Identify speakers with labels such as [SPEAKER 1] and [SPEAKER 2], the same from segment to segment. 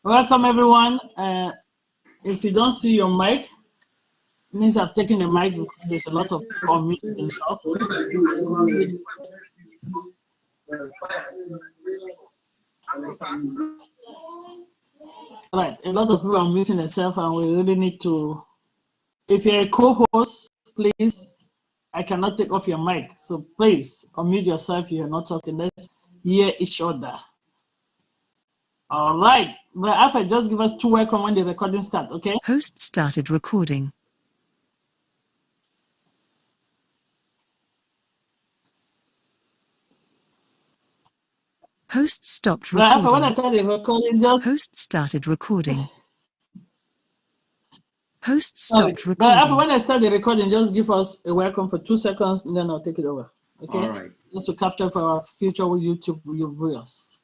[SPEAKER 1] Welcome, everyone. If you don't see your mic, it means I've taken the mic because there's a lot of people on mute and stuff. Right, a lot of people are muting themselves, and we really need to. If you're a co-host, please, I cannot take off your mic, so please unmute yourself if you're not talking. Let's hear each other. All right, but after just give us 2 welcome when the recording starts, okay?
[SPEAKER 2] Host started recording. Host stopped recording.
[SPEAKER 1] But after when I started recording, just
[SPEAKER 2] Host started recording. Host stopped recording.
[SPEAKER 1] But after when I start the recording, just give us a welcome for 2 seconds, and then I'll take it over. Okay?
[SPEAKER 3] All right.
[SPEAKER 1] Just to capture for our future YouTube viewers.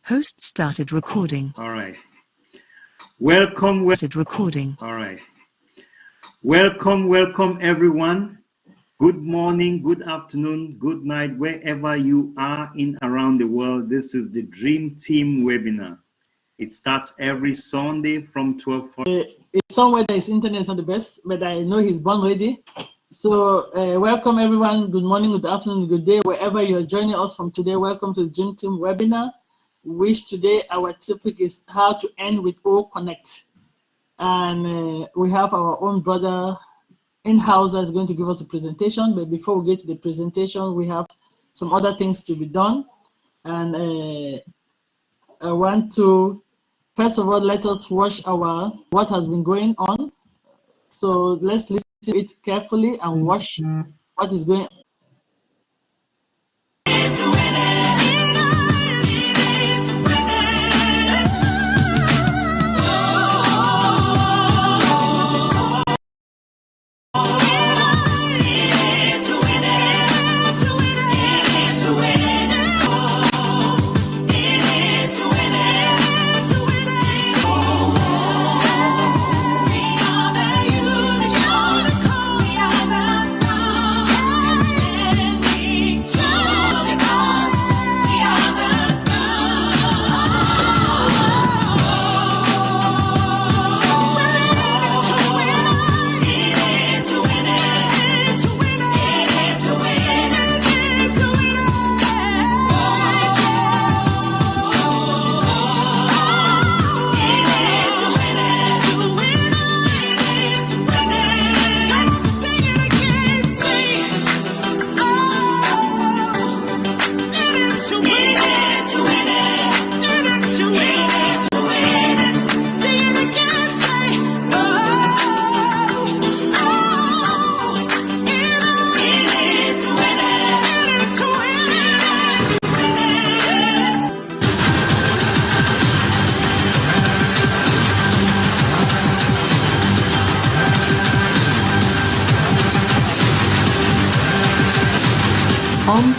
[SPEAKER 2] Host started recording.
[SPEAKER 3] All right. Welcome.
[SPEAKER 2] Started recording.
[SPEAKER 3] All right. Welcome, everyone. Good morning, good afternoon, good night, wherever you are in around the world. This is the Dream Team webinar. It starts every Sunday from 12.
[SPEAKER 1] It's somewhere that his internet is not the best, but I know he's born ready. So welcome, everyone. Good morning, good afternoon, good day, wherever you're joining us from today. Welcome to the Dream Team webinar, which today our topic is how to end with O Connect. And we have our own brother in-house that's going to give us a presentation. But before we get to the presentation, we have some other things to be done. And I want to, first of all, let us watch what has been going on. So let's listen to it carefully and watch what is going on.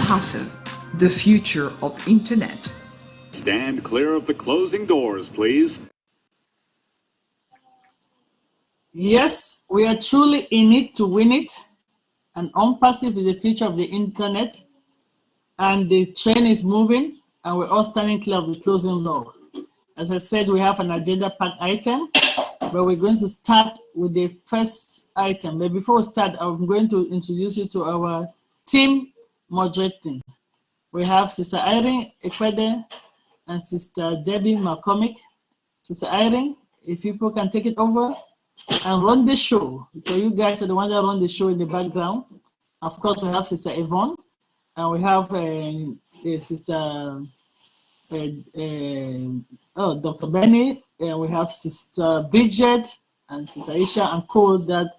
[SPEAKER 4] Passive, the future of internet.
[SPEAKER 5] Stand clear of the closing doors, please.
[SPEAKER 1] Yes, we are truly in it to win it. And OnPassive is the future of the internet. And the train is moving, and we're all standing clear of the closing door. As I said, we have an agenda-packed item, but we're going to start with the first item. But before we start, I'm going to introduce you to our team moderating. We have Sister Irene Ekwede and Sister Debbie McCormick. Sister Irene, if people can take it over and run the show. So you guys are the ones that run the show in the background. Of course, we have Sister Yvonne, and we have Sister Dr. Benny, and we have Sister Bridget and Sister Aisha and Cole that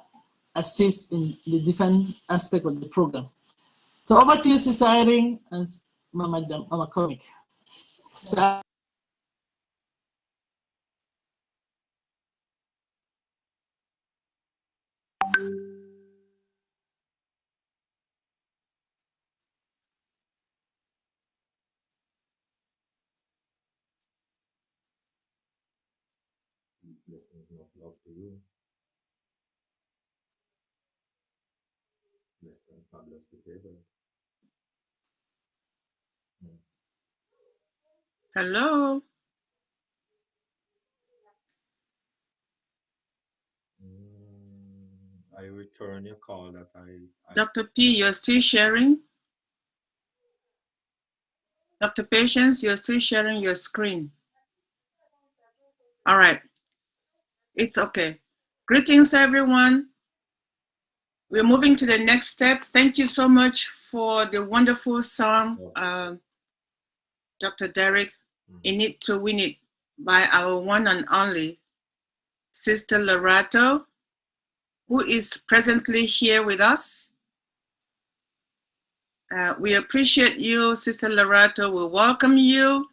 [SPEAKER 1] assist in the different aspects of the program. So over to you, Sister Irene and Mama Comic. So,
[SPEAKER 6] Blessings of love to you. Blessed and fabulous together.
[SPEAKER 7] Hello.
[SPEAKER 6] I return your call that I
[SPEAKER 7] Dr. P, you're still sharing? Dr. Patience, you're still sharing your screen. All right. It's okay. Greetings, everyone. We're moving to the next step. Thank you so much for the wonderful song, Dr. Derrick, In It to Win It, by our one and only Sister Lerato, who is presently here with us. We appreciate you, Sister Lerato. We welcome you,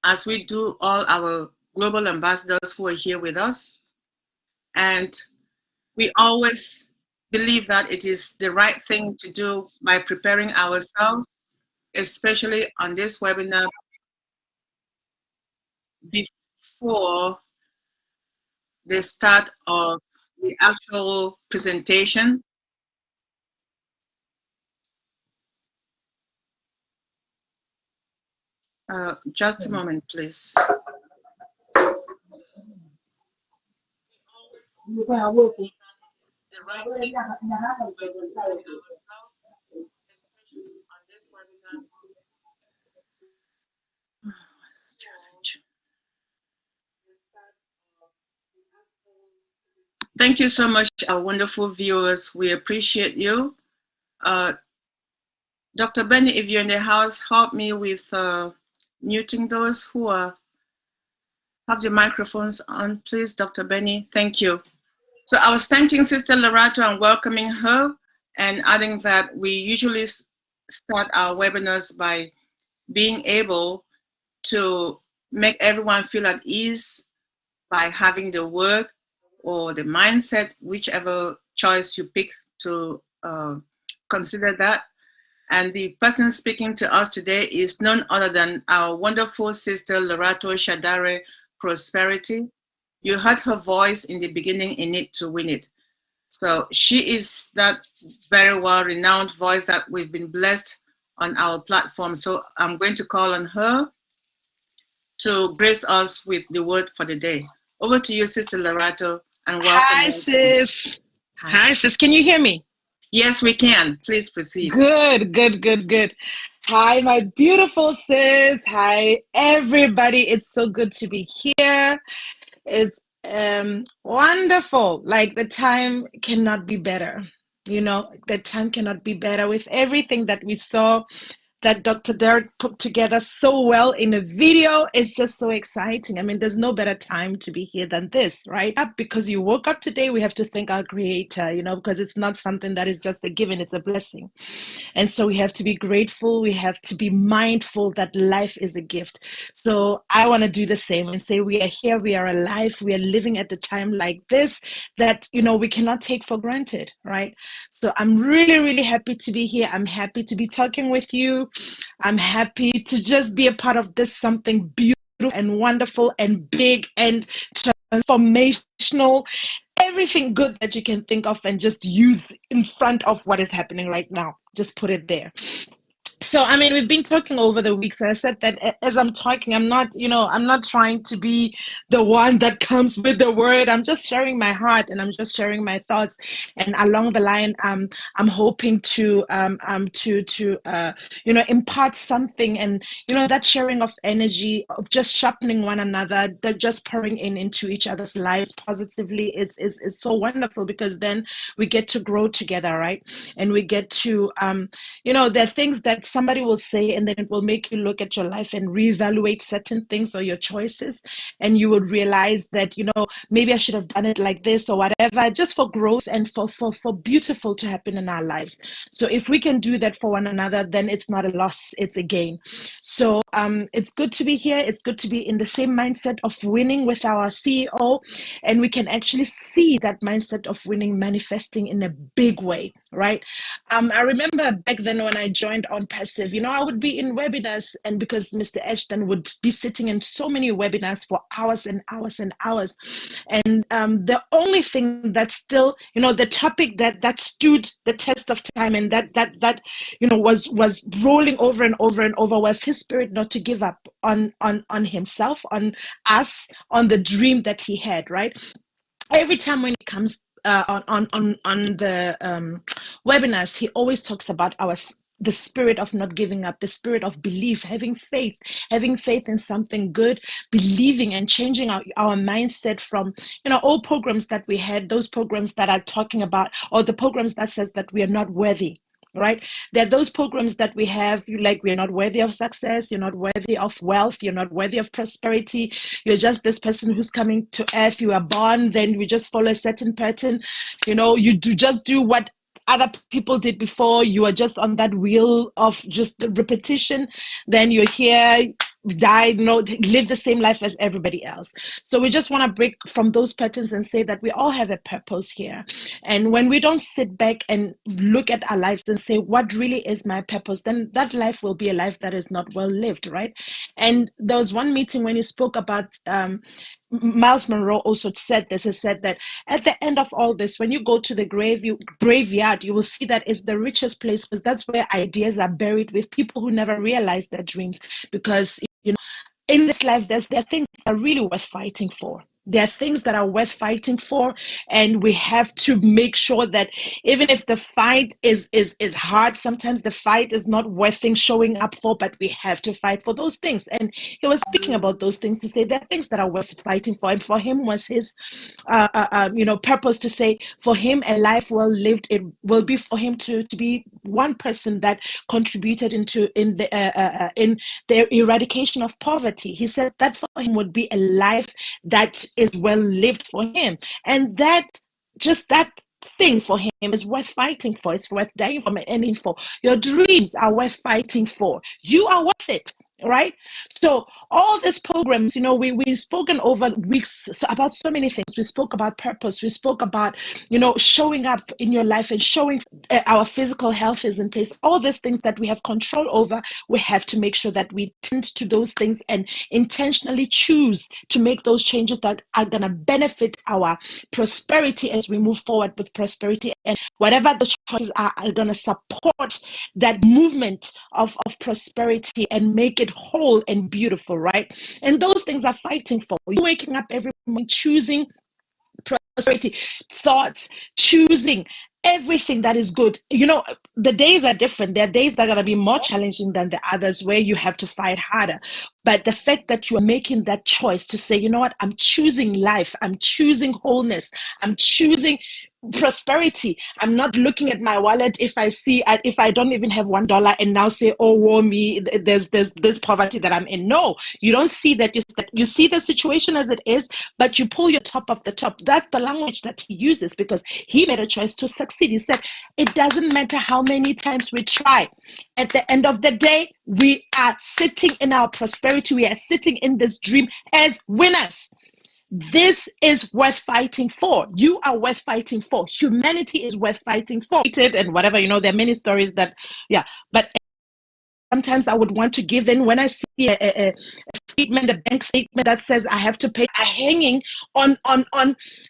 [SPEAKER 7] as we do all our global ambassadors who are here with us. And we always believe that it is the right thing to do by preparing ourselves, especially on this webinar, before the start of the actual presentation. Just a moment, please. Thank you so much, our wonderful viewers. We appreciate you. Dr. Benny, if you're in the house, help me with muting those who have the microphones on, please, Dr. Benny. Thank you. So I was thanking Sister Lerato and welcoming her, and adding that we usually start our webinars by being able to make everyone feel at ease by having the word or the mindset, whichever choice you pick to consider that. And the person speaking to us today is none other than our wonderful sister, Lerato Shadare Prosperity. You heard her voice in the beginning, In It to Win It. So she is that very well-renowned voice that we've been blessed on our platform. So I'm going to call on her to grace us with the word for the day. Over to you, Sister Lerato, and welcome.
[SPEAKER 8] Hi, sis. Hi, sis. Can you hear me?
[SPEAKER 7] Yes, we can. Please proceed.
[SPEAKER 8] Good, good, good, good. Hi, my beautiful sis. Hi, everybody. It's so good to be here. It's wonderful. Like, the time cannot be better. You know, the time cannot be better with everything that we saw that Dr. Derrick put together so well in a video. It's just so exciting. I mean, there's no better time to be here than this, right? Because you woke up today, we have to thank our Creator, you know, because it's not something that is just a given, it's a blessing. And so we have to be grateful. We have to be mindful that life is a gift. So I want to do the same and say we are here, we are alive, we are living at a time like this that, you know, we cannot take for granted, right? So I'm really, really happy to be here. I'm happy to be talking with you. I'm happy to just be a part of this something beautiful and wonderful and big and transformational, everything good that you can think of, and just use in front of what is happening right now. Just put it there. So, I mean, we've been talking over the weeks. I said that as I'm talking, I'm not, you know, I'm not trying to be the one that comes with the word. I'm just sharing my heart and I'm just sharing my thoughts. And along the line, I'm hoping to you know, impart something, and, you know, that sharing of energy, of just sharpening one another, that just pouring into each other's lives positively is so wonderful, because then we get to grow together, right? And we get to, you know, there are things that somebody will say, and then it will make you look at your life and reevaluate certain things or your choices, and you would realize that, you know, maybe I should have done it like this or whatever, just for growth and for beautiful to happen in our lives. So if we can do that for one another, then it's not a loss, it's a gain. So it's good to be here. It's good to be in the same mindset of winning with our CEO, and we can actually see that mindset of winning manifesting in a big way, right? I remember back then when I joined On passive. You know, I would be in webinars, and because Mr. Ashton would be sitting in so many webinars for hours and hours and hours, and the only thing that still, you know, the topic that stood the test of time and that you know was rolling over and over and over was his spirit not to give up on himself, on us, on the dream that he had, right? Every time when it comes on the webinars, he always talks about the spirit of not giving up, the spirit of belief, having faith in something good, believing and changing our mindset from, you know, all programs that we had, those programs that are talking about, or the programs that says that we are not worthy. Right? There are those programs that we have, like, we're not worthy of success, you're not worthy of wealth, you're not worthy of prosperity, you're just this person who's coming to earth, you are born, then we just follow a certain pattern, you know, you just do what other people did before, you are just on that wheel of just repetition, then you're here, die, no, live the same life as everybody else. So we just want to break from those patterns and say that we all have a purpose here. And when we don't sit back and look at our lives and say, what really is my purpose, then that life will be a life that is not well lived, right? And there was one meeting when he spoke about Miles Monroe also said this. He said that at the end of all this, when you go to the graveyard, you will see that it's the richest place, because that's where ideas are buried with people who never realized their dreams. Because, you know, in this life, there are things that are really worth fighting for. There are things that are worth fighting for, and we have to make sure that even if the fight is hard, sometimes the fight is not worth showing up for, but we have to fight for those things. And he was speaking about those things to say there are things that are worth fighting for, and for him was his purpose to say, for him, a life well lived, it will be for him to be one person that contributed in the eradication of poverty. He said that for him would be a life that is well lived for him, and that thing for him is worth fighting for. It's worth dying for and ending for. Your dreams are worth fighting for. You are worth it, right? So all these programs, you know, we've spoken over weeks about so many things. We spoke about purpose. We spoke about, you know, showing up in your life and showing our physical health is in place. All these things that we have control over, we have to make sure that we tend to those things and intentionally choose to make those changes that are going to benefit our prosperity as we move forward with prosperity. And whatever the choices are going to support that movement of prosperity and make it whole and beautiful, right? And those things are fighting for. You waking up every morning, choosing prosperity, thoughts, choosing everything that is good. You know, the days are different. There are days that are going to be more challenging than the others where you have to fight harder. But the fact that you are making that choice to say, you know what, I'm choosing life, I'm choosing wholeness, I'm choosing prosperity. I'm not looking at my wallet if I don't even have $1 and now say, oh, woe me, there's this poverty that I'm in. No, you don't see that. You see the situation as it is, but you pull your top off the top. That's the language that he uses, because he made a choice to succeed. He said, it doesn't matter how many times we try. At the end of the day, we are sitting in our prosperity. We are sitting in this dream as winners. This is worth fighting for. You are worth fighting for. Humanity is worth fighting for. And whatever, you know, there are many stories that, yeah, but sometimes I would want to give in when I see a statement, a bank statement that says I have to pay, hanging on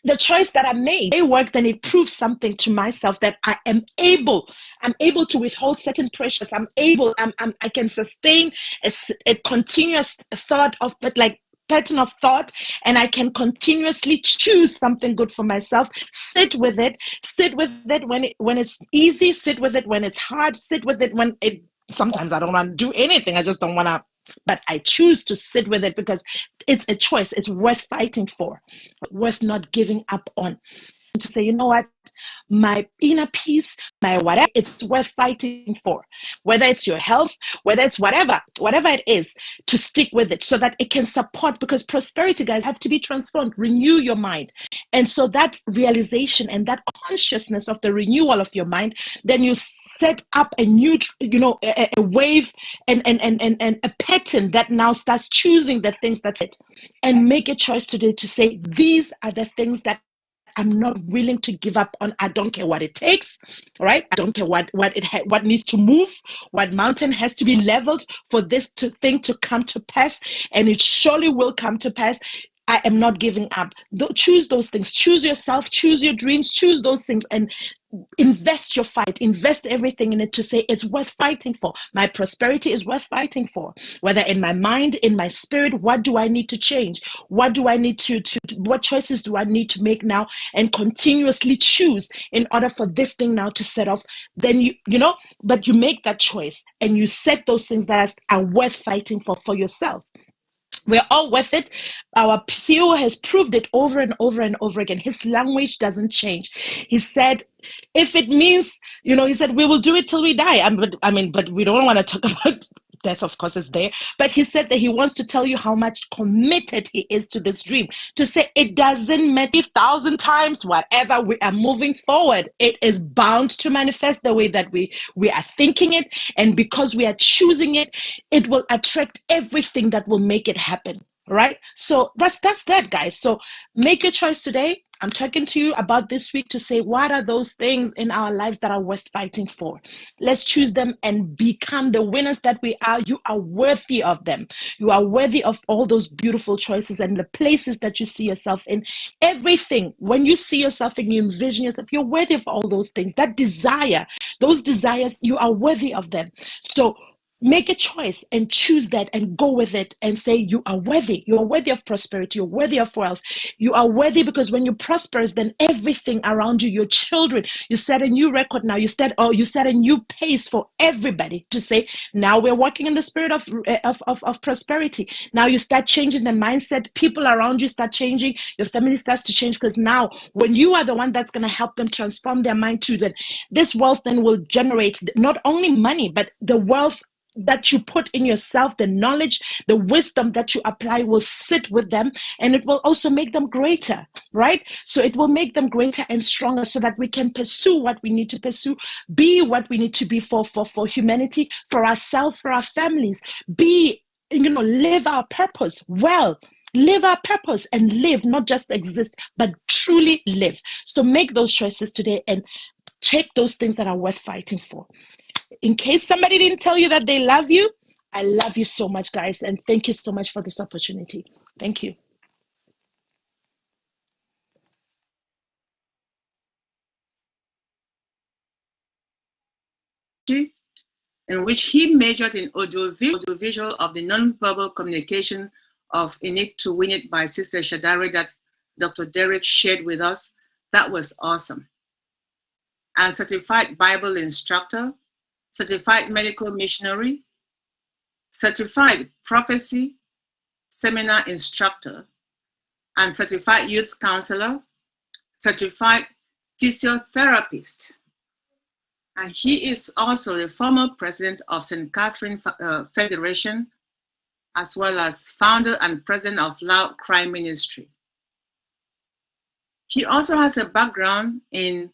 [SPEAKER 8] the choice that I made. They work, then it proves something to myself that I'm able to withhold certain pressures. I can sustain a continuous thought of, but like, pattern of thought, and I can continuously choose something good for myself. Sit with it when it's easy, sit with it when it's hard, sit with it when it sometimes I don't want to do anything, I just don't want to, but I choose to sit with it because it's a choice. It's worth fighting for, worth not giving up on. To say, you know what, my inner peace, my whatever, it's worth fighting for. Whether it's your health, whether it's whatever it is, to stick with it so that it can support, because prosperity, guys, have to be transformed. Renew your mind. And so that realization and that consciousness of the renewal of your mind, then you set up a new, you know, a wave and a pattern that now starts choosing the things that's it, and make a choice today to say, these are the things that I'm not willing to give up on. I don't care what it takes, right? I don't care what needs to move, what mountain has to be leveled for this thing to come to pass, and it surely will come to pass. I am not giving up. Choose those things. Choose yourself. Choose your dreams. Choose those things, and invest your fight. Invest everything in it to say it's worth fighting for. My prosperity is worth fighting for. Whether in my mind, in my spirit, what do I need to change? What do I need to what choices do I need to make now, and continuously choose in order for this thing now to set off? Then but you make that choice and you set those things that are worth fighting for yourself. We're all worth it. Our CEO has proved it over and over and over again. His language doesn't change. He said, if it means, he said, we will do it till we die. But we don't want to talk about death, of course, is there. But he said that he wants to tell you how much committed he is to this dream. To say it doesn't matter 1,000 times, whatever, we are moving forward. It is bound to manifest the way that we are thinking it. And because we are choosing it, it will attract everything that will make it happen. Right? So that's that, guys. So make your choice today. I'm talking to you about this week to say, what are those things in our lives that are worth fighting for? Let's choose them and become the winners that we are. You are worthy of them. You are worthy of all those beautiful choices and the places that you see yourself in. Everything, when you see yourself and you envision yourself, you're worthy of all those things. That desire, those desires, you are worthy of them. So make a choice and choose that and go with it and say you are worthy. You are worthy of prosperity. You're worthy of wealth. You are worthy because when you prosper, then everything around you, your children, you set a new record now. You set a new pace for everybody to say, now we're walking in the spirit of prosperity. Now you start changing the mindset. People around you start changing. Your family starts to change because now when you are the one that's going to help them transform their mind to that, this wealth then will generate not only money, but the wealth that you put in yourself, the knowledge, the wisdom that you apply will sit with them, and it will also make them greater, right? So it will make them greater and stronger so that we can pursue what we need to pursue, be what we need to be for humanity, for ourselves, for our families, live our purpose well. Live our purpose and live, not just exist, but truly live. So make those choices today and check those things that are worth fighting for. In case somebody didn't tell you that they love you, I love you so much, guys. And thank you so much for this opportunity. Thank you.
[SPEAKER 7] In which he majored in audiovisual of the nonverbal communication of In It to Win It by Sister Shadare that Dr. Derrick shared with us. That was awesome. And certified Bible instructor, certified medical missionary, certified prophecy seminar instructor, and certified youth counselor, certified physiotherapist. And he is also the former president of St. Catherine Federation, as well as founder and president of Loud Cry Ministry. He also has a background in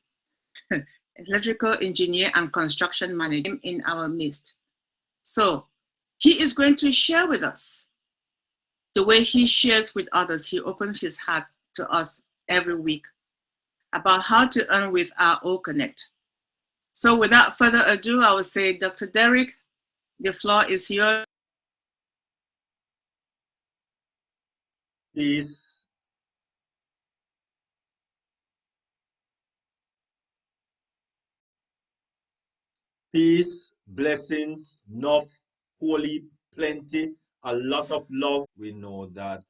[SPEAKER 7] electrical engineer and construction management in our midst. So he is going to share with us the way he shares with others. He opens his heart to us every week about how to earn with our O Connect. So without further ado, I will say, Dr. Derrick, the floor is yours.
[SPEAKER 6] Peace. Peace, blessings, enough, holy, plenty, a lot of love. We know that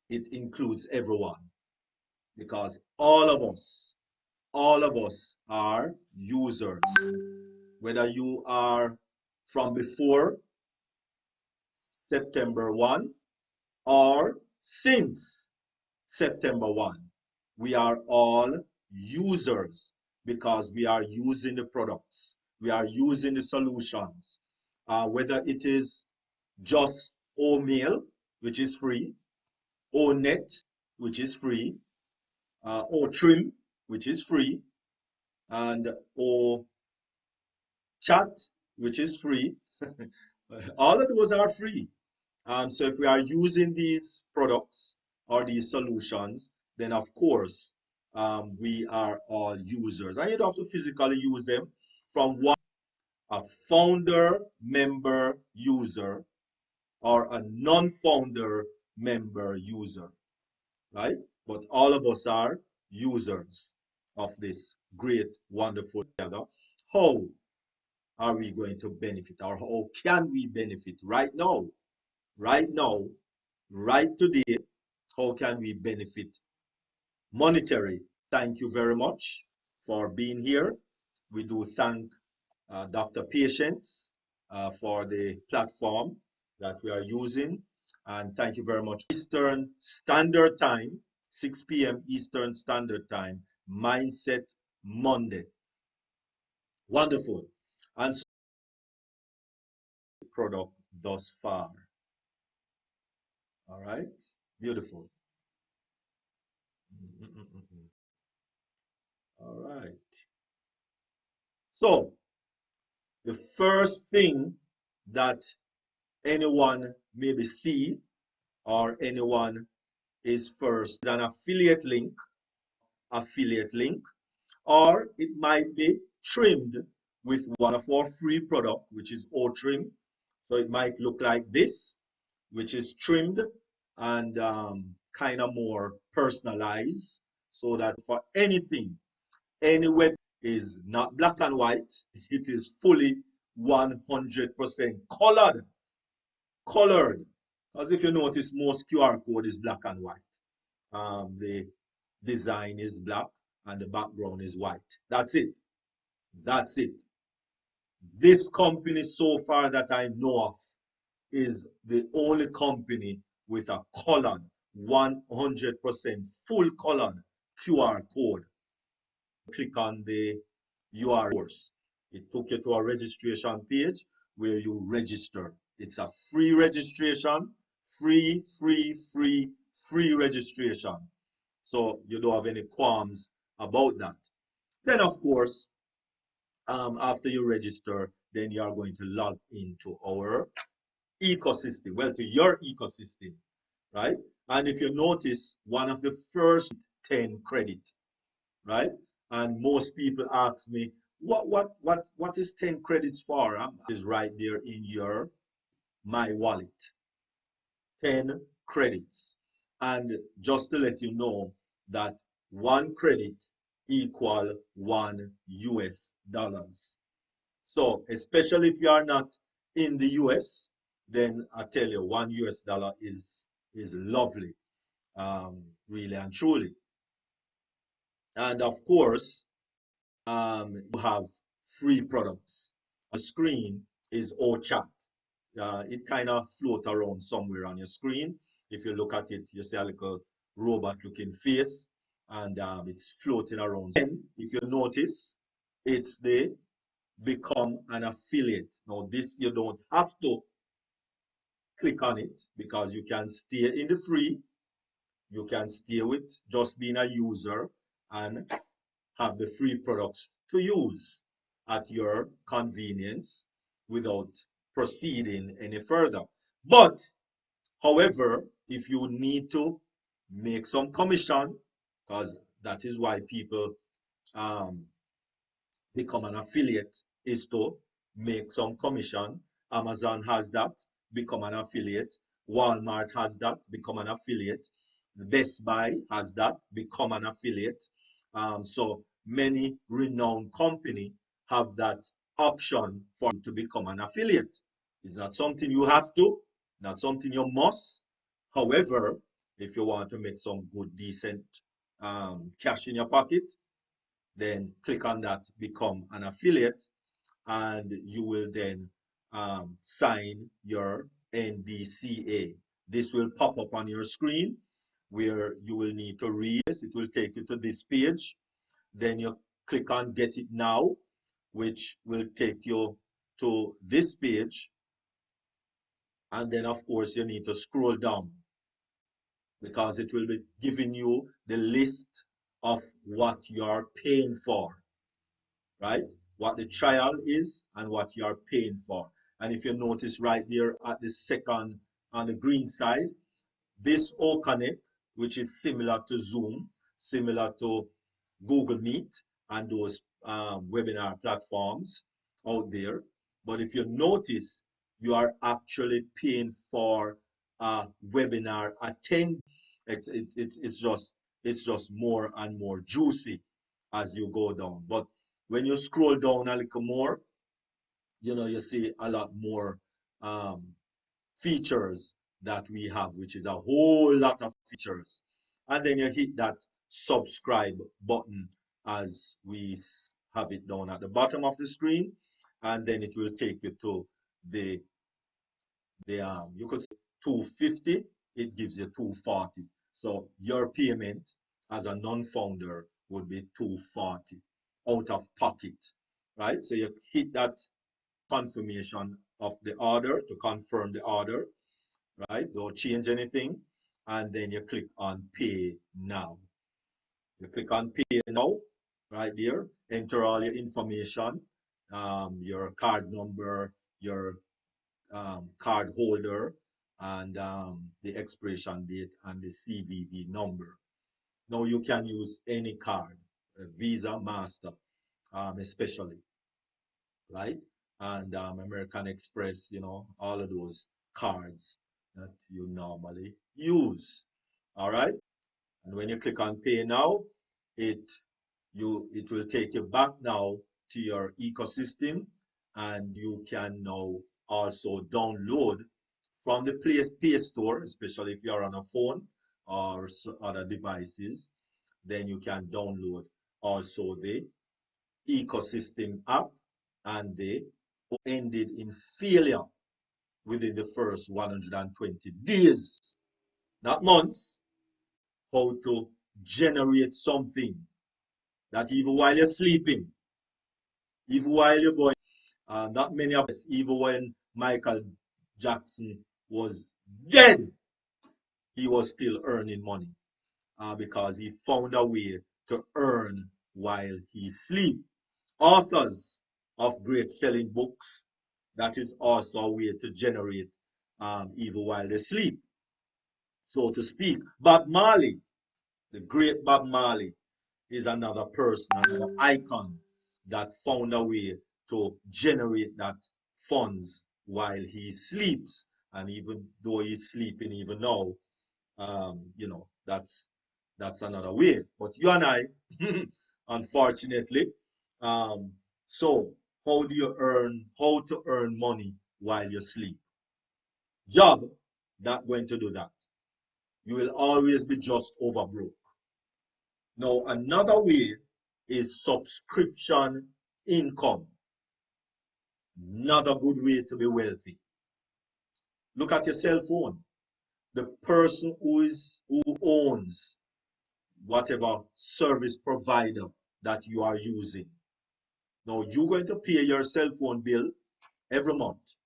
[SPEAKER 6] it includes everyone, because all of us are users. Whether you are from before September 1 or since September 1, we are all users because we are using the products, we are using the solutions, whether it is just O-mail, which is free, O-net, which is free, O-trim, which is free, and O-chat, which is free. All of those are free. So if we are using these products, or these solutions, then of course we are all users. And you don't have to physically use them. From one, a founder member user or a non-founder member user, right? But all of us are users of this great, wonderful together. How are we going to benefit, or how can we benefit right now? Right now, right today, how can we benefit monetary? Thank you very much for being here. We do thank Dr. Patience for the platform that we are using. And thank you very much. Eastern Standard Time, 6 p.m. Eastern Standard Time, Mindset Monday. Wonderful. And so product thus far. All right. Beautiful. All right. So the first thing that anyone maybe see or anyone is first an affiliate link, or it might be trimmed with one of our free product, which is O-Trim. So it might look like this, which is trimmed and kind of more personalized, so that for anything, any web is not black and white, it is fully 100% colored. As if you notice, most QR code is black and white. The design is black and the background is white. That's it. That's it. This company so far that I know of is the only company with a colored, 100% full colored QR code. Click on the URL. It took you to a registration page where you register. It's a free registration, free registration. So you don't have any qualms about that. Then of course, after you register, then you are going to log into our ecosystem, well, to your ecosystem, right? And if you notice, one of the first 10 credit, right? And most people ask me, what is 10 credits for? Is right there in your My Wallet. 10 credits. And just to let you know that 1 credit equal $1. So especially if you are not in the US, then I tell you, $1 is lovely, really and truly. And of course, you have free products. On the screen is all chat. It kind of float around somewhere on your screen. If you look at it, you see a little robot-looking face, and it's floating around. Then, if you notice, it's the become an affiliate. Now, this you don't have to click on it because you can stay in the free. You can stay with just being a user and have the free products to use at your convenience without proceeding any further. But, however, if you need to make some commission, because that is why people become an affiliate, is to make some commission. Amazon has that, become an affiliate. Walmart has that, become an affiliate. Best Buy has that, become an affiliate. So many renowned companies have that option for you to become an affiliate. It's not something you have to, not something you must. However, if you want to make some good, decent cash in your pocket, then click on that, become an affiliate, and you will then sign your NDCA. This will pop up on your screen where you will need to read this. It will take you to this page. Then you click on Get It Now, which will take you to this page. And then, of course, you need to scroll down because it will be giving you the list of what you're paying for, right? What the trial is and what you are paying for. And if you notice right there at the second on the green side, this O Connect which is similar to Zoom, similar to Google Meet and those webinar platforms out there. But if you notice, you are actually paying for a webinar attend. It's just more and more juicy as you go down. But when you scroll down a little more, you know, you see a lot more features that we have, which is a whole lot of features. And then you hit that subscribe button as we have it down at the bottom of the screen, and then it will take you to the you could say 250, it gives you 240. So your payment as a non-founder would be 240 out of pocket, right? So you hit that confirmation of the order to confirm the order, right? Don't change anything. And then you click on pay now. You click on pay now, right there. Enter all your information, your card number, your card holder, and the expiration date and the CVV number. Now you can use any card, Visa, Master, especially, right? And American Express, you know, all of those cards that you normally use. All right. And when you click on pay now, it will take you back now to your ecosystem, and you can now also download from the Play Store, especially if you're on a phone or other devices. Then you can download also the ecosystem app, and they ended in failure within the first 120 days, not months. How to generate something that even while you're sleeping, even while you're going, not many of us, even when Michael Jackson was dead, he was still earning money because he found a way to earn while he sleep. Authors of great selling books, that is also a way to generate even while they sleep, so to speak. Bob Marley, the great Bob Marley, is another person, another icon that found a way to generate that funds while he sleeps. And even though he's sleeping even now, you know, that's another way. But you and I, unfortunately, so how to earn money while you sleep? Job not going to do that. You will always be just over broke. Now, another way is subscription income. Another good way to be wealthy. Look at your cell phone. The person who owns whatever service provider that you are using. Now, you're going to pay your cell phone bill every month.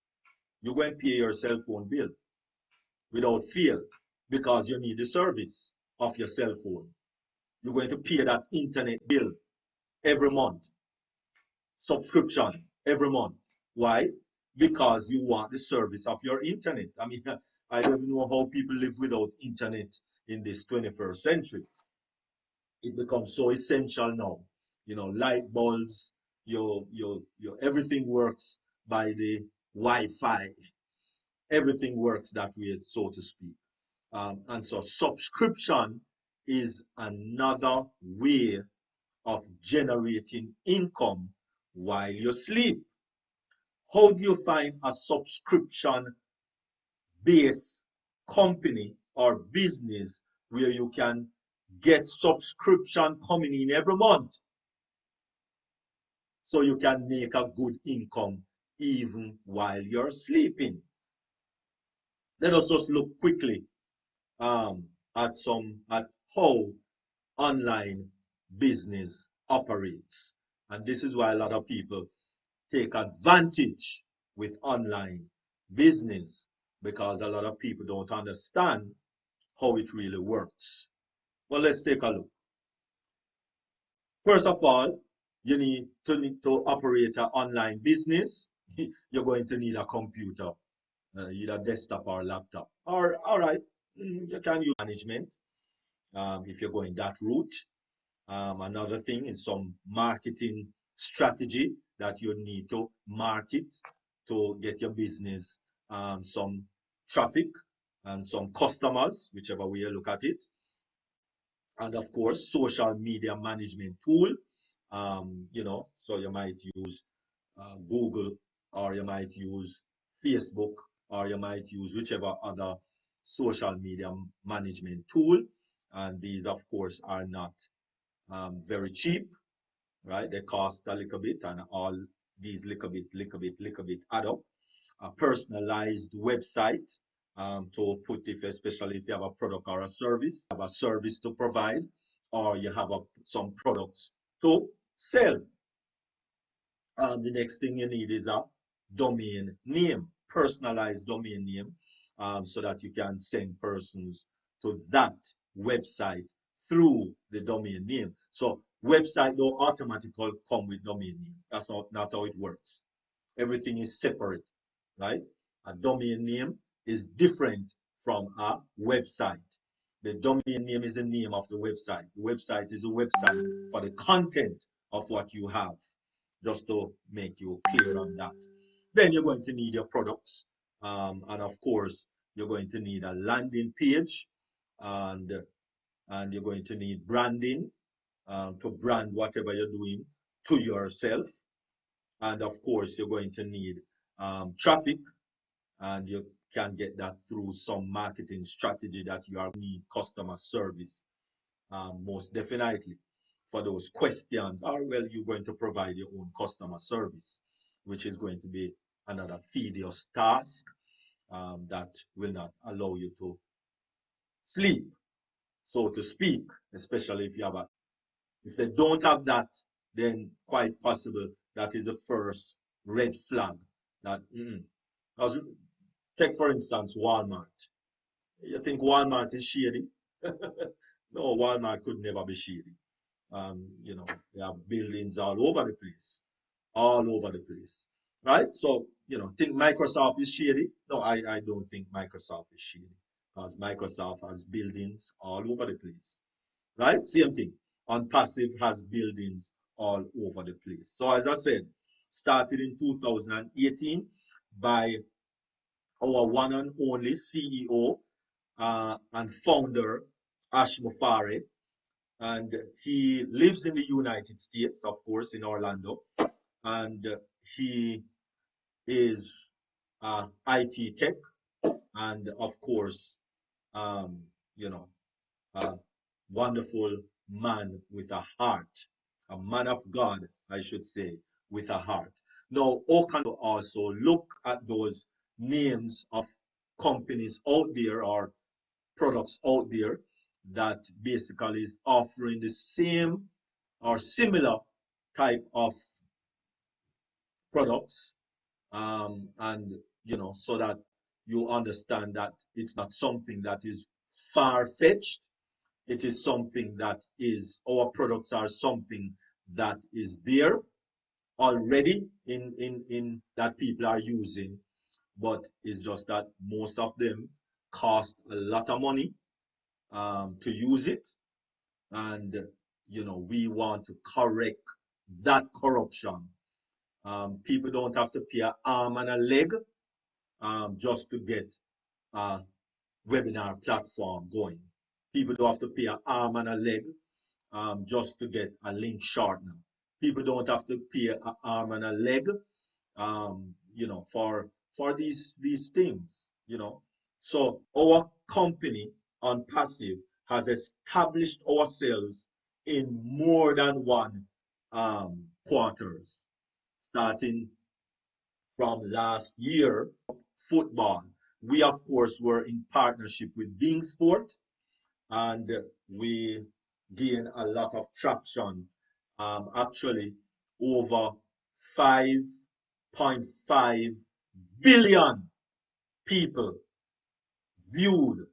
[SPEAKER 6] You're going to pay your cell phone bill without fail because you need the service of your cell phone. You're going to pay that internet bill every month. Subscription every month. Why? Because you want the service of your internet. I mean, I don't know how people live without internet in this 21st century. It becomes so essential now. You know, light bulbs, your everything works by the Wi-Fi. Everything works that way, so to speak. And so subscription is another way of generating income while you sleep. How do you find a subscription-based company or business where you can get subscription coming in every month so you can make a good income even while you're sleeping? Let us just look quickly at how online business operates. And this is why a lot of people take advantage with online business, because a lot of people don't understand how it really works. Well, let's take a look. First of all, you need to operate an online business. You're going to need a computer, either desktop or laptop. Or, all right, you can use management. if you're going that route. Another thing is some marketing strategy that you need to market to get your business some traffic and some customers, whichever way you look at it. And of course, social media management tool. So you might use Google, or you might use Facebook, or you might use whichever other social media management tool. And these, of course, are not very cheap, right? They cost a little bit, and all these little bit add up. A personalized website to put, especially if you have a product or a service, have a service to provide, or you have some products to sell. The next thing you need is a domain name, personalized domain name, so that you can send persons to that website through the domain name. So website don't automatically come with domain name. That's not how it works. Everything is separate, right? A domain name is different from a website. The domain name is the name of the website. The website is a website for the content of what you have, just to make you clear on that. Then you're going to need your products. And of course, you're going to need a landing page, and you're going to need branding to brand whatever you're doing to yourself. And of course, you're going to need traffic, and you can get that through some marketing strategy that you need customer service, most definitely. For those questions, or well, you're going to provide your own customer service, which is going to be another tedious task that will not allow you to sleep, so to speak, especially if you have if they don't have that, then quite possible that is the first red flag that because take for instance Walmart. You think Walmart is shady? No, Walmart could never be shady. They have buildings all over the place, right? So, think Microsoft is shady? No, I don't think Microsoft is shady, because Microsoft has buildings all over the place, right? Same thing. OnPassive has buildings all over the place. So, as I said, started in 2018 by our one and only CEO and founder, Ash Mufari. And he lives in the United States, of course, in Orlando. And he is IT tech, and of course, a wonderful man with a heart, a man of God, I should say, with a heart. Now, Okan also look at those names of companies out there or products out there that basically is offering the same or similar type of products, and so that you understand that it's not something that is far-fetched. It is something that is, our products are something that is there already in that people are using, but it's just that most of them cost a lot of money to use it. And we want to correct that corruption. People don't have to pay an arm and a leg just to get a webinar platform going. People don't have to pay an arm and a leg just to get a link shortener. People don't have to pay an arm and a leg, for these things. So our company OnPassive has established ourselves in more than one quarters, starting from last year. Football, we of course were in partnership with Being Sport, and we gained a lot of traction. Actually, over 5.5 billion people viewed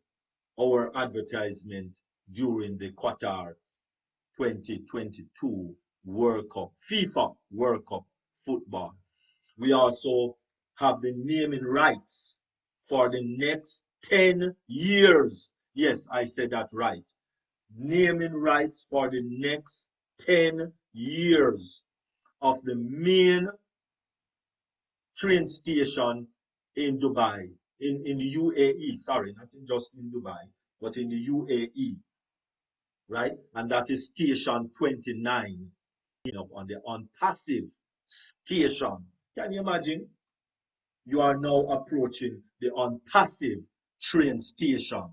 [SPEAKER 6] our advertisement during the Qatar 2022 World Cup, FIFA World Cup football. We also have the naming rights for the next 10 years. Yes, I said that right. naming rights for the next 10 years of the main train station in Dubai, in the UAE, sorry, not just in Dubai, but in the UAE, right? And that is station 29 on the unpassive station. Can you imagine? You are now approaching the unpassive train station.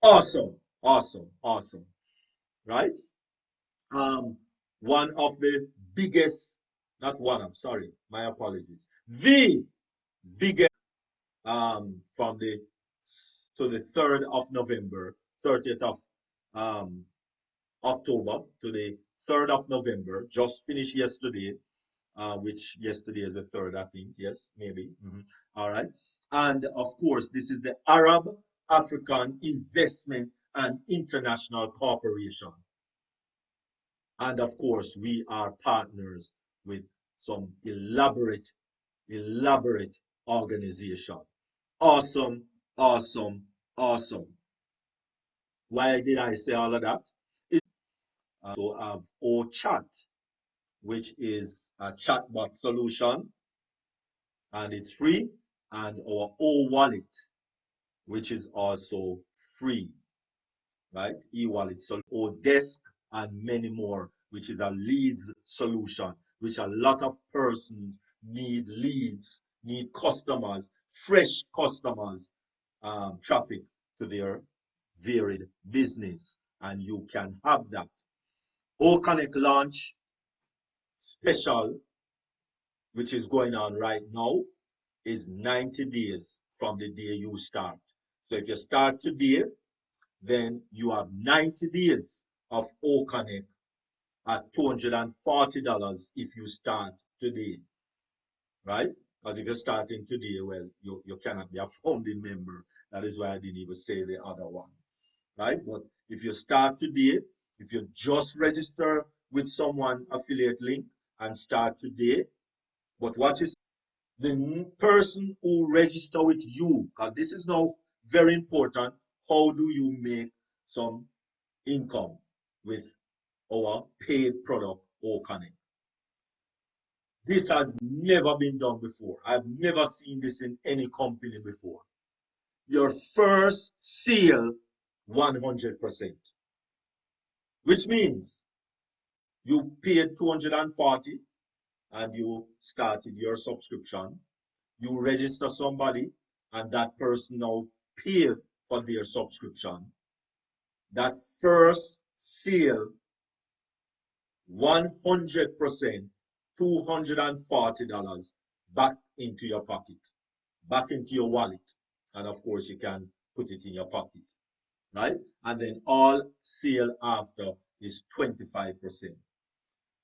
[SPEAKER 6] Awesome, awesome, awesome, right? One of the biggest, not one of, sorry, my apologies, the biggest from the to the 3rd of November, 30th of October to the 3rd of November, just finished yesterday, which yesterday is the 3rd, I think, yes, maybe. All right. And of course, this is the Arab African Investment and International Corporation. And of course, we are partners with some elaborate organization. Awesome, awesome, awesome. Why did I say all of that? So I have OChat, which is a chatbot solution, and it's free, and our O-Wallet, which is also free, right? E-wallet, so Odesk, and many more, which is a leads solution, which a lot of persons need leads, need customers, fresh customers, traffic to their varied business, and you can have that. O-Connect launch special, which is going on right now, is 90 days from the day you start. So if you start today, then you have 90 days of O-Connect at $240 if you start today, right? Because if you're starting today, well, you cannot be a founding member. That is why I didn't even say the other one, right? But if you start today, if you just register with someone affiliate link and start today, but watch this, the person who register with you, because this is now very important, how do you make some income with our paid product O-Connect? This has never been done before. I've never seen this in any company before. Your first sale, 100%, which means you paid $240 and you started your subscription. You register somebody and that person now paid for their subscription. That first sale, 100%, $240 back into your pocket, back into your wallet. And of course, you can put it in your pocket, right? And then all sale after is 25%.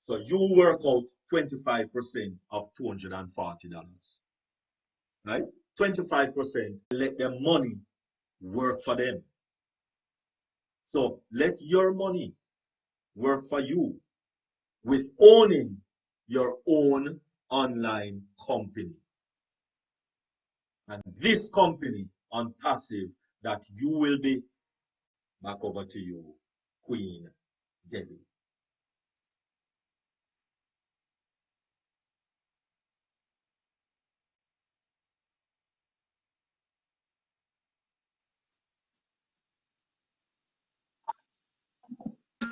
[SPEAKER 6] So you work out 25% of $240, right? 25%, let their money work for them. So let your money work for you with owning your own online company. And this company on passive that you will be, back over to you, Queen Debbie.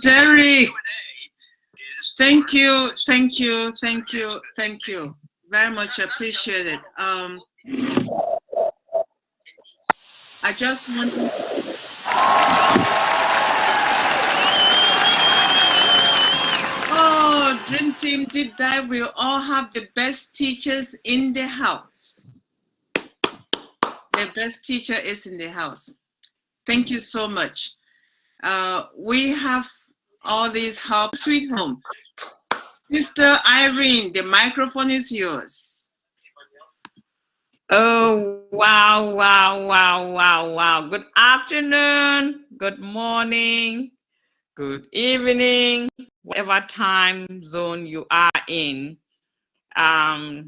[SPEAKER 7] Derrick, thank you, thank you, thank you, thank you. Very much appreciated. I just want to... Oh, Dream Team Deep Dive, we all have the best teachers in the house. The best teacher is in the house. Thank you so much. We have all these help. Sweet home. Sister Irene, the microphone is yours.
[SPEAKER 9] Oh, wow, wow, wow, wow, wow. Good afternoon, good morning, good evening, whatever time zone you are in. I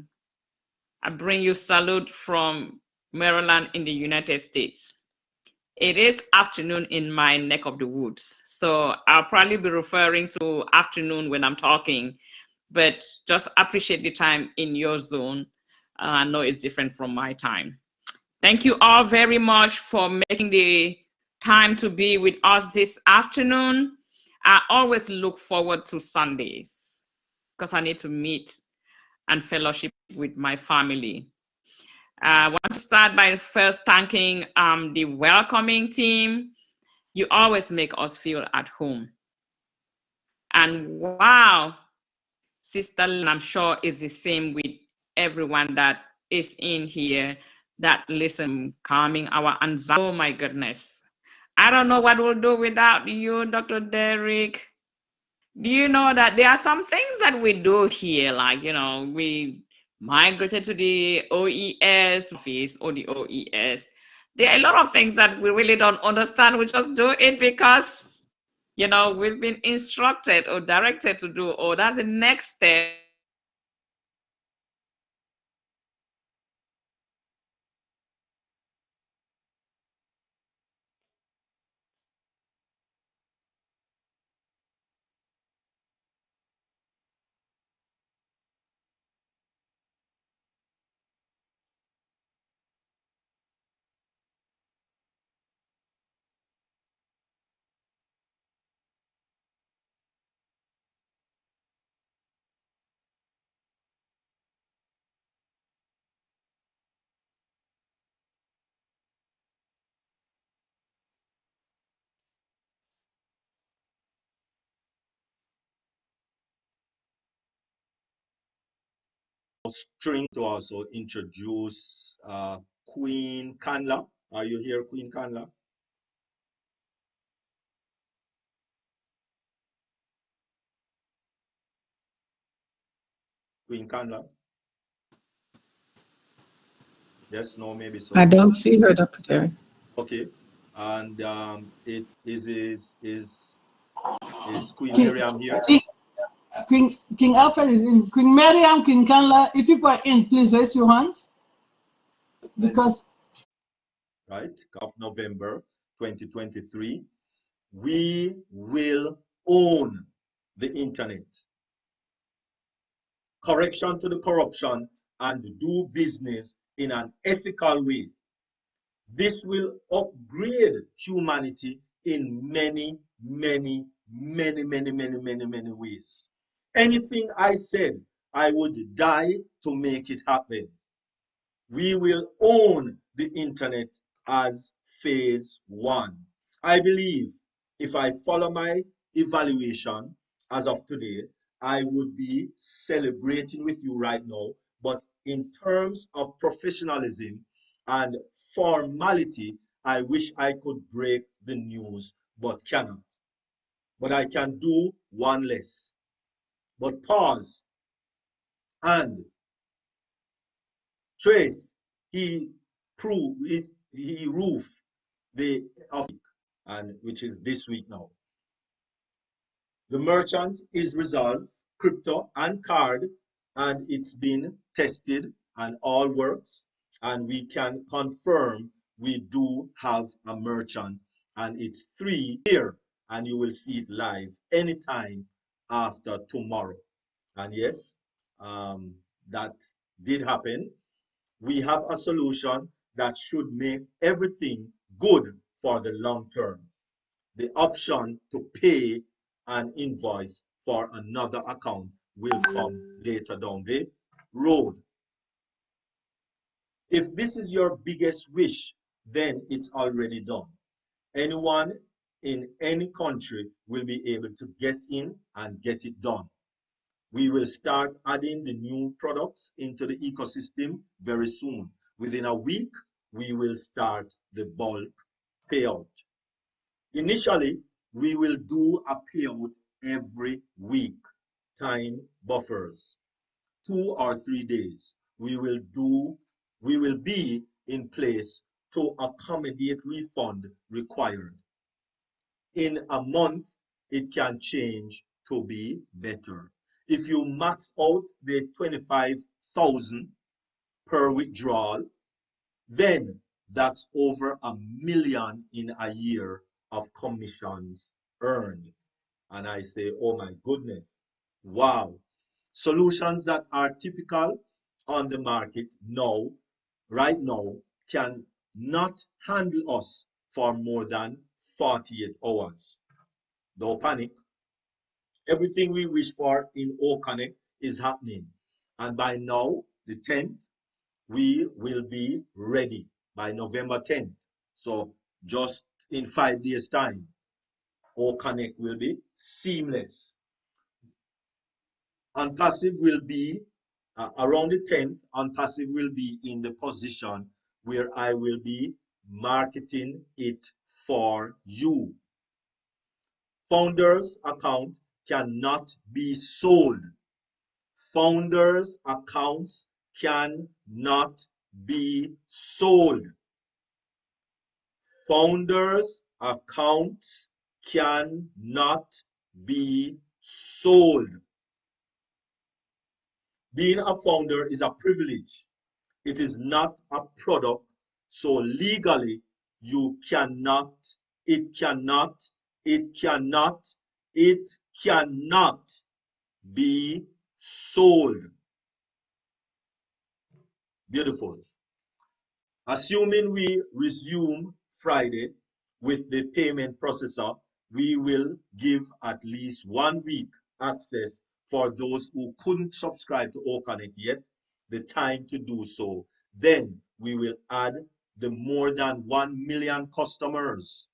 [SPEAKER 9] bring you salute from Maryland in the United States. It is afternoon in my neck of the woods. So I'll probably be referring to afternoon when I'm talking, but just appreciate the time in your zone. I know it's different from my time. Thank you all very much for making the time to be with us this afternoon. I always look forward to Sundays because I need to meet and fellowship with my family. I want to start by first thanking the welcoming team. You always make us feel at home. And wow, Sister, I'm sure is the same with everyone that is in here that listen, calming our anxiety. Oh my goodness. I don't know what we'll do without you, Dr. Derrick. Do you know that there are some things that we do here, like, you know, we migrated to the OES phase or the OES. There are a lot of things that we really don't understand. We just do it because, you know, we've been instructed or directed to do, or that's the next step.
[SPEAKER 6] String to also introduce Queen Kanla. Are you here, Queen Kanla? Queen Kanla? Yes, no, maybe so.
[SPEAKER 10] I don't see her, Dr. Derrick.
[SPEAKER 6] Okay. And is Queen Miriam here?
[SPEAKER 1] King Alfred is in. Queen Miriam, King Kanla, if you are in, please raise your hands. Because
[SPEAKER 6] right, of November 2023, we will own the internet. Correction to the corruption and do business in an ethical way. This will upgrade humanity in many, many, many, many, many, many, many ways. Anything I said, I would die to make it happen. We will own the internet as phase one. I believe if I follow my evaluation as of today, I would be celebrating with you right now. But in terms of professionalism and formality, I wish I could break the news, but cannot. But I can do one less. But pause and Trace, he roofed the office, and which is this week now. The merchant is resolved, crypto and card, and it's been tested and all works, and we can confirm we do have a merchant, and it's 3 here, and you will see it live anytime after tomorrow. And yes, that did happen. We have a solution that should make everything good for the long term. The option to pay an invoice for another account will come later down the road. If this is your biggest wish, then it's already done. Anyone in any country will be able to get in and get it done. We will start adding the new products into the ecosystem very soon. Within a week, we will start the bulk payout. Initially, we will do a payout every week, time buffers, 2 or 3 days. We will be in place to accommodate refund required. In a month, it can change to be better. If you max out the 25,000 per withdrawal, then That's over $1 million in a year of commissions earned. And I say, oh my goodness, wow. Solutions that are typical on the market now, right now, can not handle us for more than 48 hours. Don't panic. Everything we wish for in O'Connect is happening. And by now, the 10th, we will be ready by November 10th. So just in 5 days' time, O'Connect will be seamless. Unpassive will be around the 10th. Unpassive will be in the position where I will be marketing it for you. Founders account cannot be sold. Founders accounts cannot be sold. Founders accounts cannot be sold. Being a founder is a privilege. It is not a product. So legally, you cannot, it cannot be sold. Beautiful. Assuming we resume Friday with the payment processor, we will give at least 1 week access for those who couldn't subscribe to O'Connect yet, the time to do so. Then we will add the more than 1 million customers.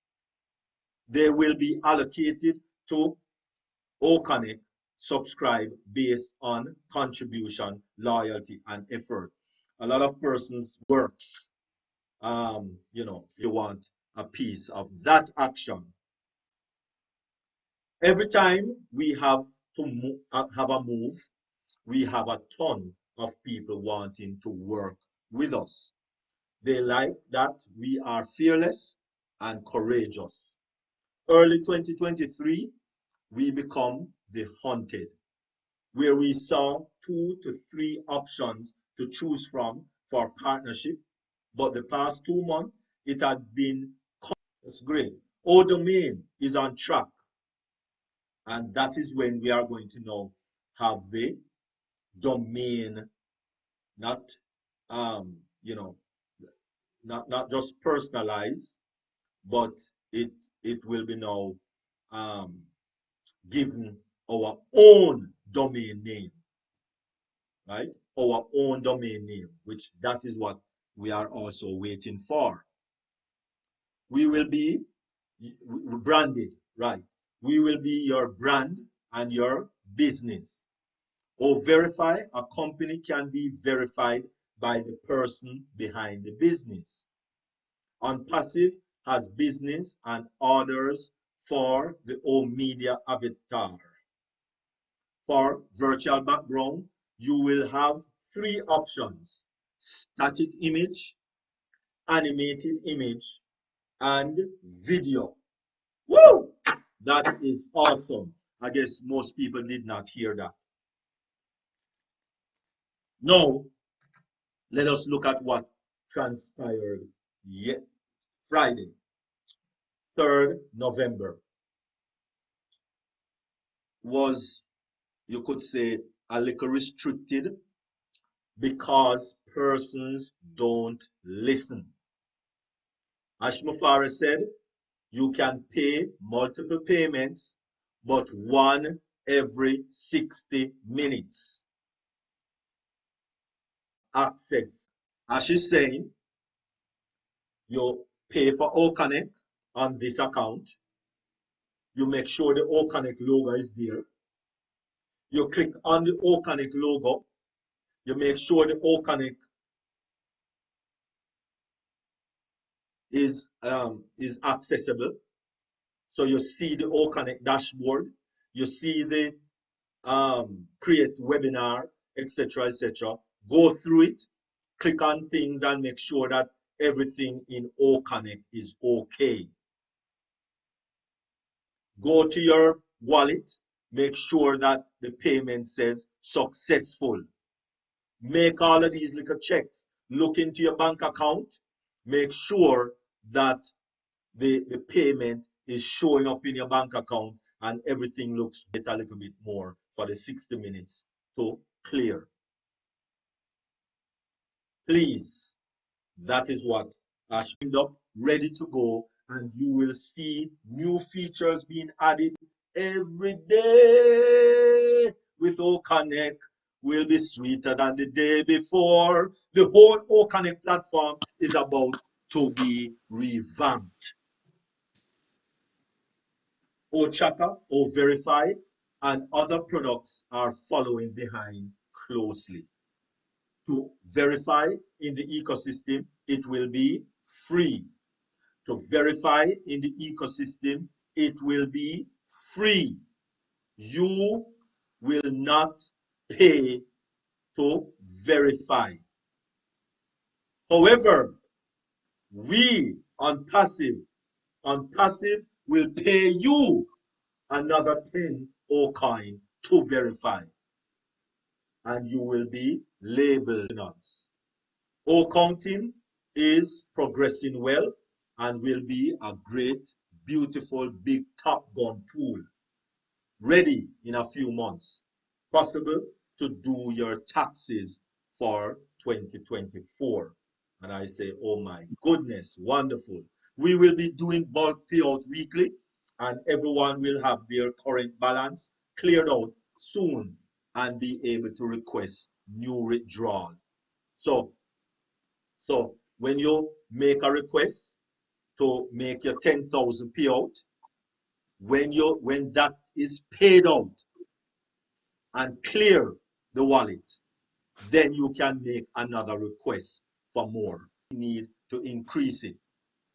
[SPEAKER 6] They will be allocated to O'Connect subscribe based on contribution, loyalty, and effort. A lot of persons works. You want a piece of that action. Every time we have to have a move, we have a ton of people wanting to work with us. They like that we are fearless and courageous. Early 2023, we become the hunted, where we saw 2 to 3 options to choose from for partnership. But the past 2 months, it had been, it's great. Our domain is on track. And that is when we are going to now have the domain, not, not just personalized, but it will be now given our own domain name, right? Our own domain name, which that is what we are also waiting for. We will be branded, right? We will be your brand and your business. Or verify, a company can be verified by the person behind the business. Unpassive has business and orders for the own media avatar. For virtual background, you will have 3 options: static image, animated image, and video. Woo! That is awesome. I guess most people did not hear that. Now, let us look at what transpired Friday, 3rd November. Was, you could say, a little restricted because persons don't listen. Ashmafara said, you can pay multiple payments, but one every 60 minutes. Access. As she's saying, you pay for O'Connect on this account. You make sure the O'Connect logo is there. You click on the O'Connect logo. You make sure the O'Connect is accessible. So you see the O'Connect dashboard. You see the create webinar, etc., etc. Go through it, click on things, and make sure that everything in O'Connect is okay. Go to your wallet, make sure that the payment says successful. Make all of these little checks. Look into your bank account. make sure that the payment is showing up in your bank account and everything looks a little bit more for the 60 minutes to clear. Please, that is what I end up ready to go, and you will see new features being added every day with OConnect. Will be sweeter than the day before. The whole OConnect platform is about to be revamped. OChaka, OVerify, and other products are following behind closely. To verify in the ecosystem, it will be free. To verify in the ecosystem, it will be free. You will not pay to verify. However, we on passive will pay you another 10 O coin to verify, and you will be labeled. O counting is progressing well and will be a great, beautiful, big Top Gun pool ready in a few months, possible to do your taxes for 2024. And I say, oh my goodness, wonderful. We will be doing bulk payout weekly, and everyone will have their current balance cleared out soon and be able to request new withdrawal. So when you make a request to make your 10,000 payout, when that is paid out and clear the wallet, then you can make another request for more. You need to increase it.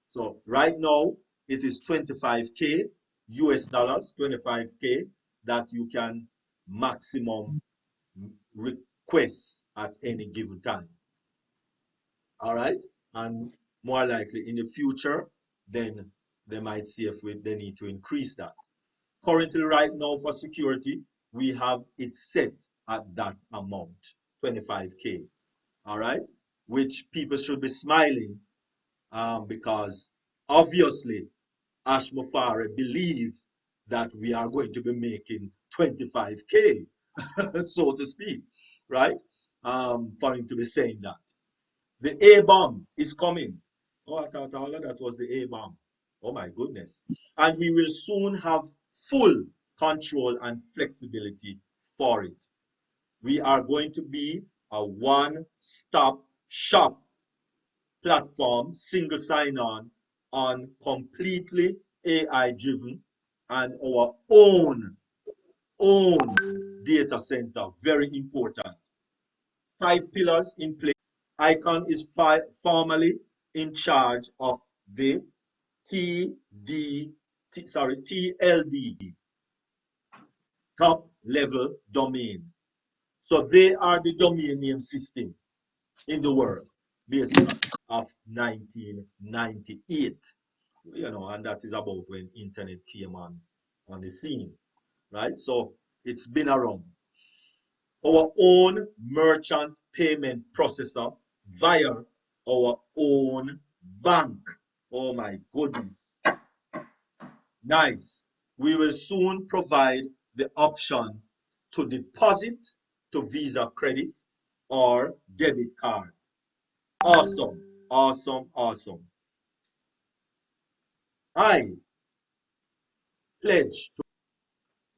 [SPEAKER 6] So right now it is 25K US dollars, 25K that you can maximum request at any given time. All right, and more likely in the future, then they might see if they need to increase that. Currently, right now for security, we have it set at that amount, 25K. All right, which people should be smiling because obviously Ash Mufare believe that we are going to be making 25K, so to speak, right? For him to be saying that. The A-bomb is coming. Oh, I thought all of that was the A-bomb. Oh my goodness. And we will soon have full control and flexibility for it. We are going to be a one-stop shop platform, single sign-on, completely AI-driven and our own data center. Very important. 5 pillars in place. Icon is formally in charge of the TLD, top level domain. So they are the domain name system in the world, basically, of 1998. You know, and that is about when internet came on the scene, right? So it's been around. Our own merchant payment processor via our own bank. Oh my goodness. Nice. We will soon provide the option to deposit to Visa credit or debit card. Awesome, awesome, awesome. I pledge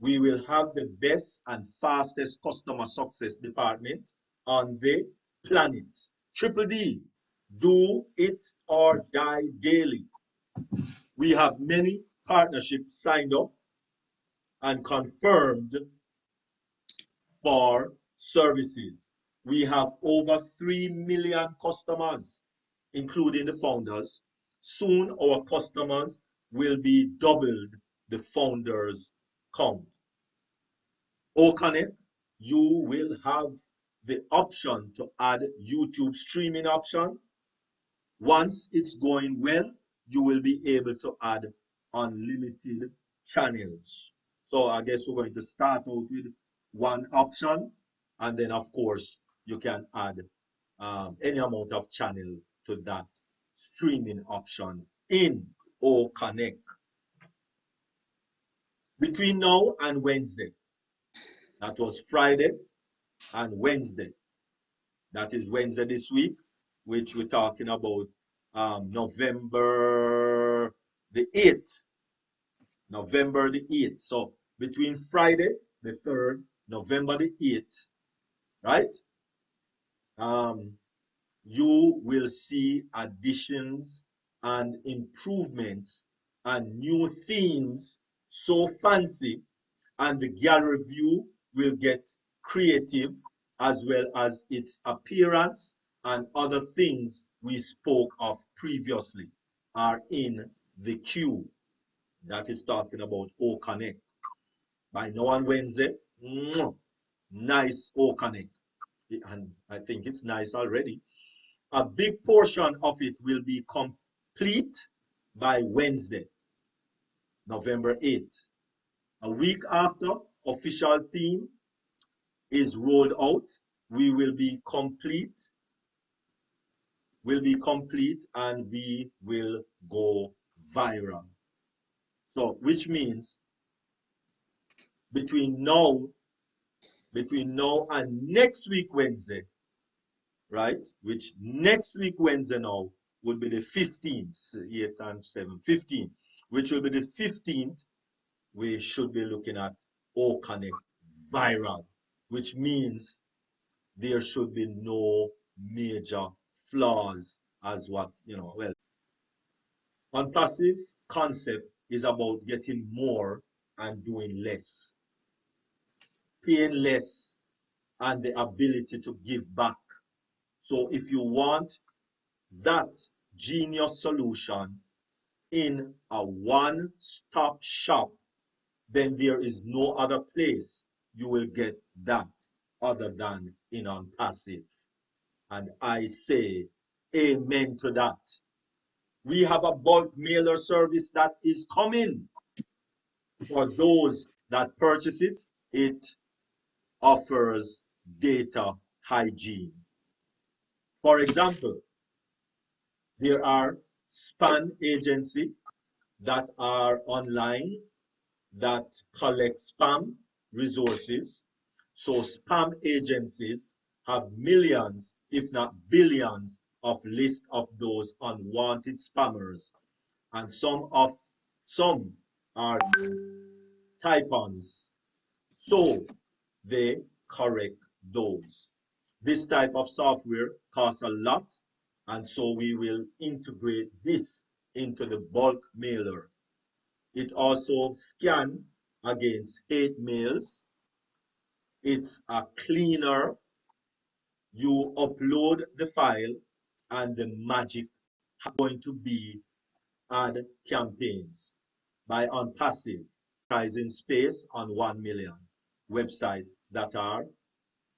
[SPEAKER 6] we will have the best and fastest customer success department on the planet. Triple D, do it or die daily. We have many partnerships signed up and confirmed for services. We have over 3 million customers, including the founders. Soon our customers will be doubled the founders count. OConnect, you will have the option to add YouTube streaming option. Once it's going well, you will be able to add unlimited channels. So I guess we're going to start out with one option, and then of course you can add any amount of channel to that streaming option in O Connect. Between now and Wednesday, that was Friday and Wednesday, that is Wednesday this week, which we're talking about November the 8th. November the 8th. So between Friday the 3rd, November the 8th, right? You will see additions and improvements and new themes so fancy, and the gallery view will get creative, as well as its appearance and other things we spoke of previously are in the queue. That is talking about O Connect. By now on Wednesday, nice O Connect. And I think it's nice already. A big portion of it will be complete by Wednesday, November 8th. A week after official theme is rolled out, we will be complete. And we will go viral. So, which means between now and next week Wednesday, right? Which next week Wednesday now would be the 15th, 8 times 7, 15, which will be the 15th, we should be looking at O Connect viral, which means there should be no major flaws as what, well, unpassive concept is about getting more and doing less, paying less, and the ability to give back. So if you want that genius solution in a one-stop shop, then there is no other place you will get that other than in Unpassive. And I say amen to that. We have a bulk mailer service that is coming. For those that purchase it, it offers data hygiene. For example, there are spam agencies that are online that collect spam resources. So spam agencies have millions, if not billions, of lists of those unwanted spammers. And some are type-ons. So they correct those. This type of software costs a lot, and so we will integrate this into the bulk mailer. It also scans against hate mails. It's a cleaner. You upload the file, and the magic is going to be ad campaigns by Unpassive, advertising space on 1 million websites that are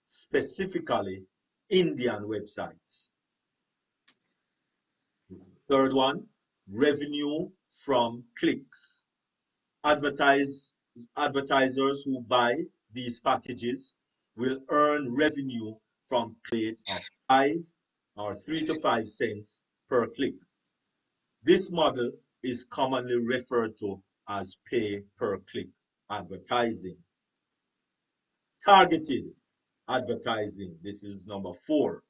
[SPEAKER 6] specifically Indian websites. Third one, revenue from clicks. Advertisers who buy these packages will earn revenue from rate of 3 to 5 cents per click. This model is commonly referred to as pay-per-click advertising. Targeted advertising, this is number 4.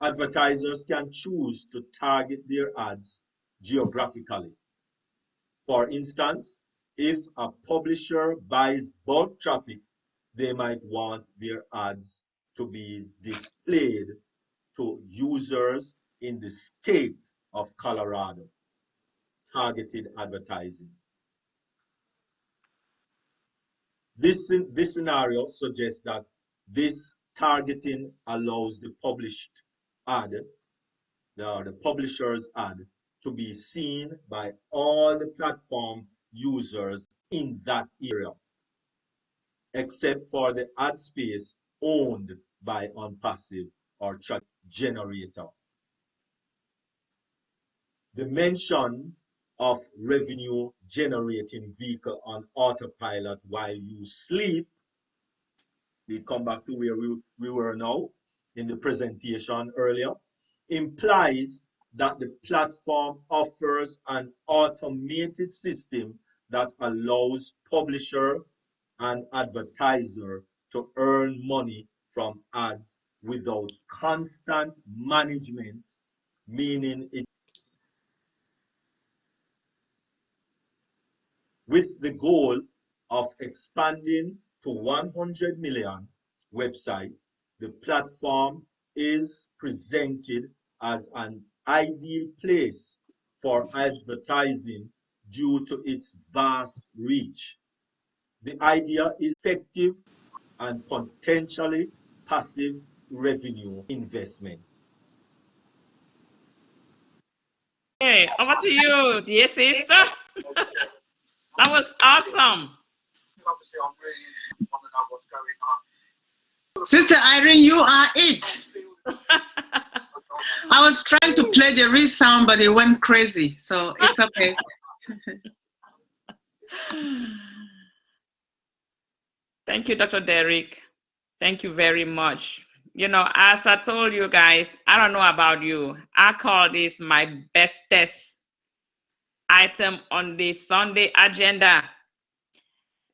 [SPEAKER 6] Advertisers can choose to target their ads geographically. For instance, if a publisher buys bulk traffic, they might want their ads to be displayed to users in the state of Colorado. Targeted advertising. This scenario suggests that this targeting allows the published ad, the publisher's ad, to be seen by all the platform users in that area, except for the ad space owned by Unpassive or generator. The mention of revenue generating vehicle on autopilot while you sleep, we come back to where we were now in the presentation earlier, implies that the platform offers an automated system that allows publisher and advertiser to earn money from ads without constant management, meaning it with the goal of expanding to 100 million website. The platform is presented as an ideal place for advertising due to its vast reach. The idea is effective and potentially passive revenue investment.
[SPEAKER 9] Okay, over to you, dear sister. That was awesome.
[SPEAKER 7] Sister Irene, you are it. I was trying to play the real sound, but it went crazy, so it's okay.
[SPEAKER 9] Thank you, Dr. Derrick. Thank you very much. You know, as I told you guys, I don't know about you. I call this my bestest item on the Sunday agenda.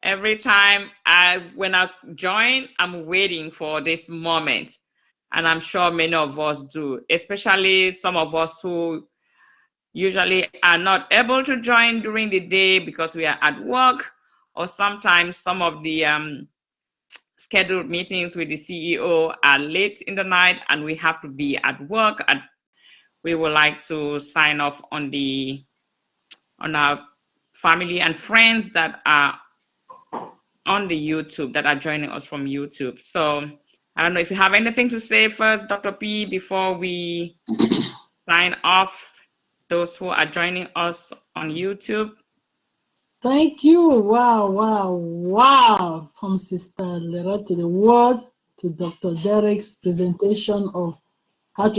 [SPEAKER 9] Every time when I join, I'm waiting for this moment. And I'm sure many of us do, especially some of us who usually are not able to join during the day because we are at work, or sometimes some of the scheduled meetings with the CEO are late in the night and we have to be at work. And we would like to sign off on our family and friends that are on the YouTube, that are joining us from YouTube. So I don't know if you have anything to say first, Dr. P, before we sign off those who are joining us on YouTube.
[SPEAKER 1] Thank you. Wow, wow, wow. From Sister Lerato, the word to Dr. Derrick's presentation of how to